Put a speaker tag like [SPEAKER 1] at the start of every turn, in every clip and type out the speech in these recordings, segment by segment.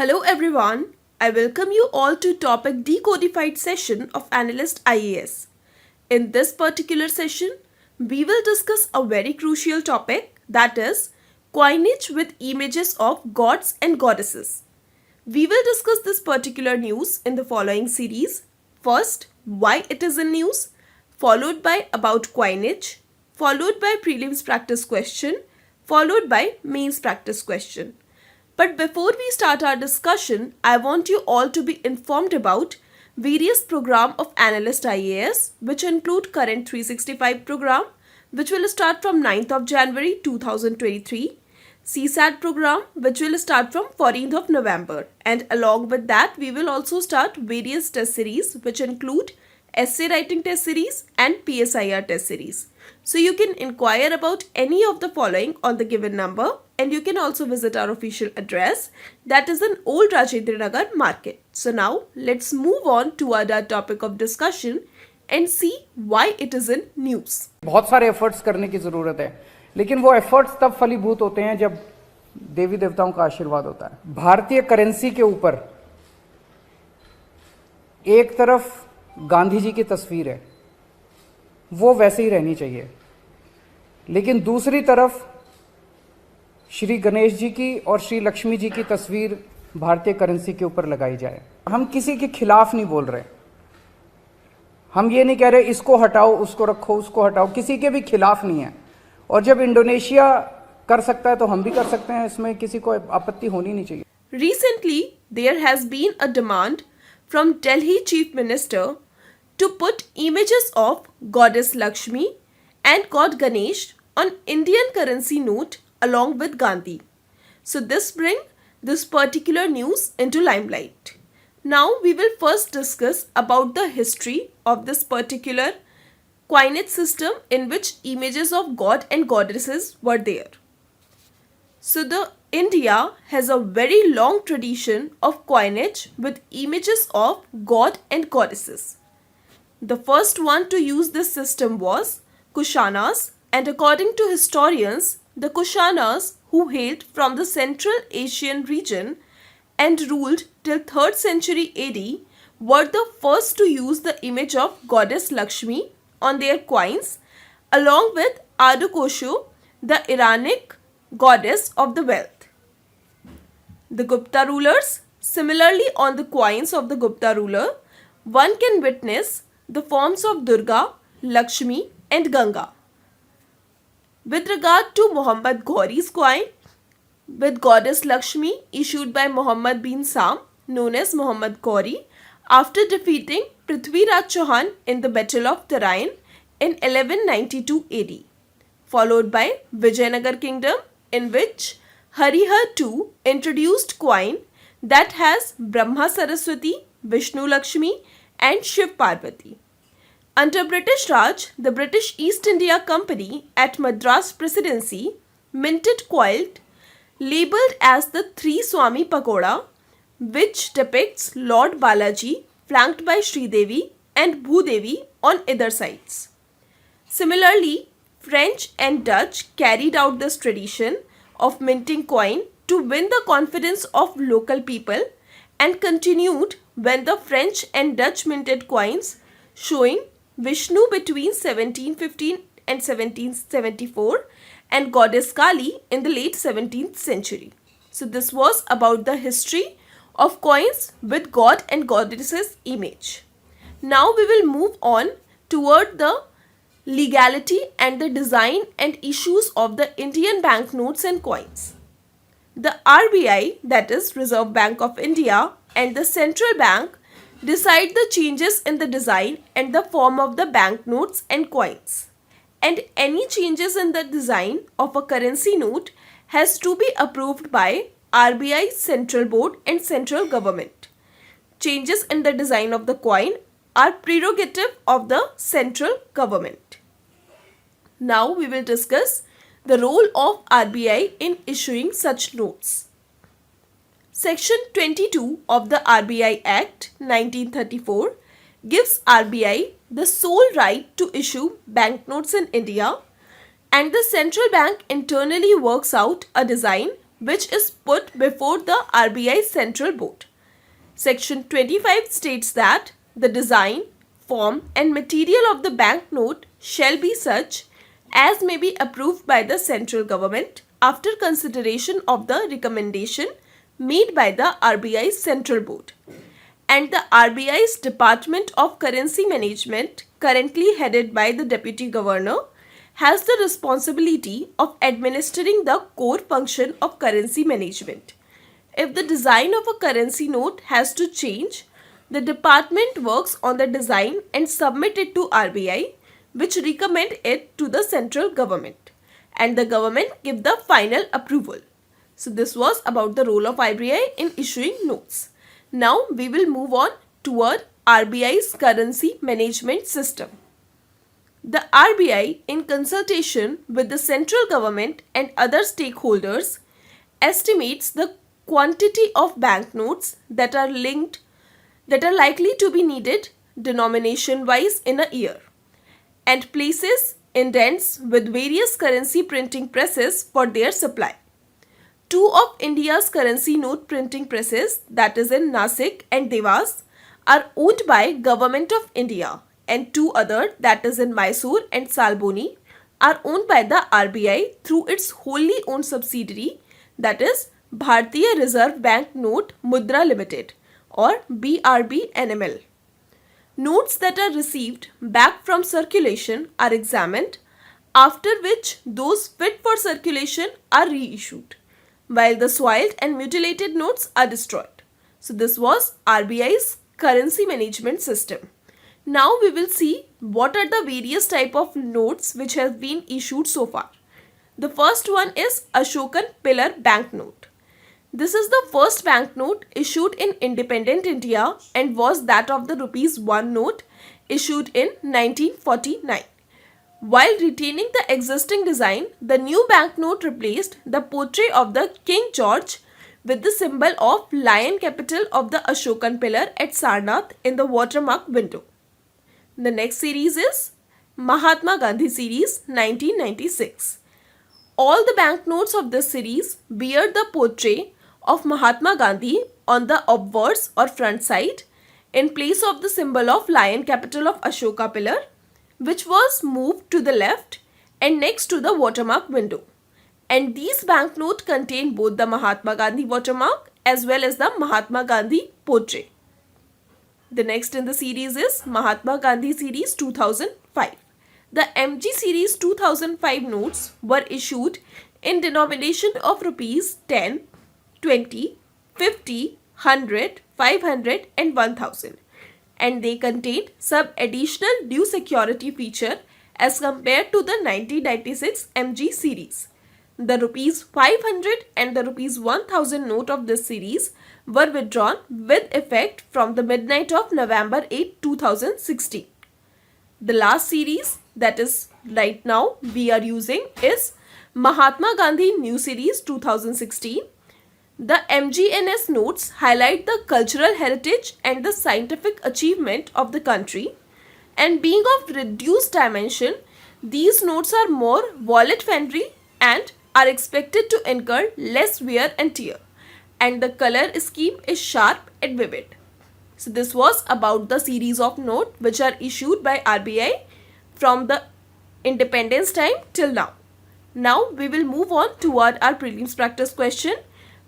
[SPEAKER 1] Hello everyone, I welcome you all to topic Decodified session of Analyst IAS. In this particular session, we will discuss a very crucial topic, that is coinage with images of gods and goddesses. We will discuss this particular news in the following series. First, why it is in news, followed by about coinage, followed by prelims practice question, followed by mains practice question. But before we start our discussion, I want you all to be informed about various program of Analyst IAS, which include current 365 program, which will start from 9th of January 2023, CSAT program, which will start from 14th of November, and along with that, we will also start various test series, which include essay writing test series and PSIR test series. So you can inquire about any of the following on the given number, and you can also visit our official address, that is in Old Rajinder Nagar Market. So now let's move on toward our topic of discussion and see why it is in news.
[SPEAKER 2] बहुत सारे efforts करने की ज़रूरत है, लेकिन वो efforts तब फलीभूत होते हैं जब देवी देवताओं का आशीर्वाद होता है। भारतीय करेंसी के ऊपर एक तरफ गांधी जी की तस्वीर है, वो वैसे ही रहनी चाहिए, लेकिन दूसरी तरफ श्री गणेश जी की और श्री लक्ष्मी जी की तस्वीर भारतीय करेंसी के ऊपर लगाई जाए। हम किसी के खिलाफ नहीं बोल रहे, हम ये नहीं कह रहे इसको हटाओ उसको रखो उसको हटाओ, किसी के भी खिलाफ नहीं है। और जब इंडोनेशिया कर सकता है तो हम भी कर सकते हैं, इसमें किसी को आपत्ति होनी नहीं चाहिए।
[SPEAKER 1] Recently, there has been a demand from Delhi Chief Minister to put images of Goddess Lakshmi and God Ganesh on Indian currency note along with Gandhi. So this brings this particular news into limelight. Now we will first discuss about the history of this particular coinage system in which images of god and goddesses were there. So the India has a very long tradition of coinage with images of god and goddesses. The first one to use this system was Kushanas, and according to historians, the Kushanas, who hailed from the Central Asian region and ruled till 3rd century AD, were the first to use the image of goddess Lakshmi on their coins, along with Ardukoshu, the Iranic goddess of the wealth. The Gupta rulers, similarly on the coins of the Gupta ruler, one can witness the forms of Durga, Lakshmi and Ganga. With regard to Muhammad Ghori's coin, with goddess Lakshmi issued by Muhammad bin Sam, known as Muhammad Ghori, after defeating Prithviraj Chauhan in the Battle of Tarain in 1192 AD, followed by Vijayanagar Kingdom, in which Harihar II introduced coin that has Brahma Saraswati, Vishnu Lakshmi and Shiv Parvati. Under British Raj, the British East India Company at Madras Presidency minted coin labelled as the Three Swami Pagoda, which depicts Lord Balaji flanked by Sridevi and Bhudevi on either sides. Similarly, French and Dutch carried out this tradition of minting coin to win the confidence of local people and continued when the French and Dutch minted coins showing Vishnu between 1715 and 1774 and goddess Kali in the late 17th century. So this was about the history of coins with god and goddesses image. Now we will move on toward the legality and the design and issues of the Indian banknotes and coins. The RBI, that is Reserve Bank of India, and the Central Bank decide the changes in the design and the form of the banknotes and coins. And any changes in the design of a currency note has to be approved by RBI, Central Board and Central Government. Changes in the design of the coin are prerogative of the Central Government. Now we will discuss the role of RBI in issuing such notes. Section 22 of the RBI Act 1934 gives RBI the sole right to issue banknotes in India, and the central bank internally works out a design which is put before the RBI Central Board. Section 25 states that the design, form and material of the banknote shall be such as may be approved by the central government after consideration of the recommendation made by the RBI Central Board. And the RBI's Department of Currency Management, currently headed by the Deputy Governor, has the responsibility of administering the core function of currency management. If the design of a currency note has to change, the department works on the design and submit it to RBI, which recommend it to the central government, and the government give the final approval. So this was about the role of RBI in issuing notes. Now we will move on toward RBI's currency management system. The RBI, in consultation with the central government and other stakeholders, estimates the quantity of banknotes that are likely to be needed denomination wise in a year, and places indents with various currency printing presses for their supply. Two of India's currency note printing presses, that is in Nasik and Devas, are owned by Government of India, and two other, that is in Mysore and Salboni, are owned by the RBI through its wholly owned subsidiary, that is Bharatiya Reserve Bank Note Mudra Limited or BRB NML. Notes that are received back from circulation are examined, after which those fit for circulation are reissued, while the soiled and mutilated notes are destroyed. So this was RBI's currency management system. Now we will see what are the various type of notes which have been issued so far. The first one is Ashokan Pillar Banknote. This is the first banknote issued in independent India and was that of the ₹1 note issued in 1949. While retaining the existing design, the new banknote replaced the portrait of the King George with the symbol of lion capital of the Ashokan pillar at Sarnath in the watermark window. The next series is Mahatma Gandhi series 1996. All the banknotes of this series bear the portrait of Mahatma Gandhi on the obverse or front side in place of the symbol of lion capital of Ashoka pillar, which was moved to the left and next to the watermark window. And these banknotes contain both the Mahatma Gandhi watermark as well as the Mahatma Gandhi portrait. The next in the series is Mahatma Gandhi series 2005. The MG series 2005 notes were issued in denomination of rupees 10, 20, 50, 100, 500 and 1000, and they contained some additional due security feature as compared to the 1996 MG series. The rupees 500 and the rupees 1000 note of this series were withdrawn with effect from the midnight of November 8, 2016. The last series that is right now we are using is Mahatma Gandhi New Series 2016. The MGNS notes highlight the cultural heritage and the scientific achievement of the country, and being of reduced dimension, these notes are more wallet friendly and are expected to incur less wear and tear, and the color scheme is sharp and vivid. So this was about the series of notes which are issued by RBI from the independence time till now. Now we will move on toward our prelims practice question,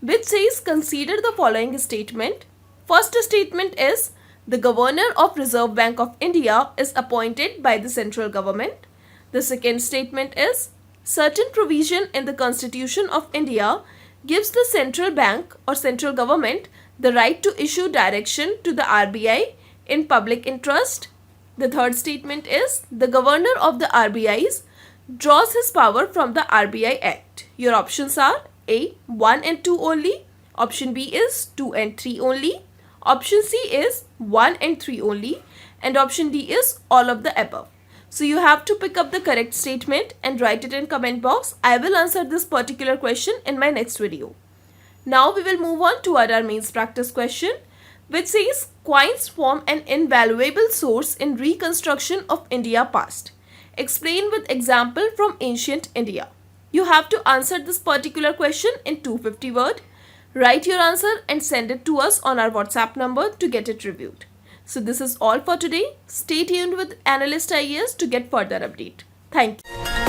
[SPEAKER 1] which says consider the following statement. First statement is the Governor of Reserve Bank of India is appointed by the central government. The second statement is certain provision in the Constitution of India gives the central bank or central government the right to issue direction to the RBI in public interest. The third statement is the Governor of the RBI's draws his power from the RBI Act. Your options are A, 1 and 2 only. Option B is 2 and 3 only. Option C is 1 and 3 only. And option D is all of the above. So you have to pick up the correct statement and write it in comment box. I will answer this particular question in my next video. Now we will move on to our mains practice question, which says coins form an invaluable source in reconstruction of India past. Explain with example from ancient India. You have to answer this particular question in 250 word. Write your answer and send it to us on our WhatsApp number to get it reviewed. So this is all for today. Stay tuned with Analyst IAS to get further update. Thank you.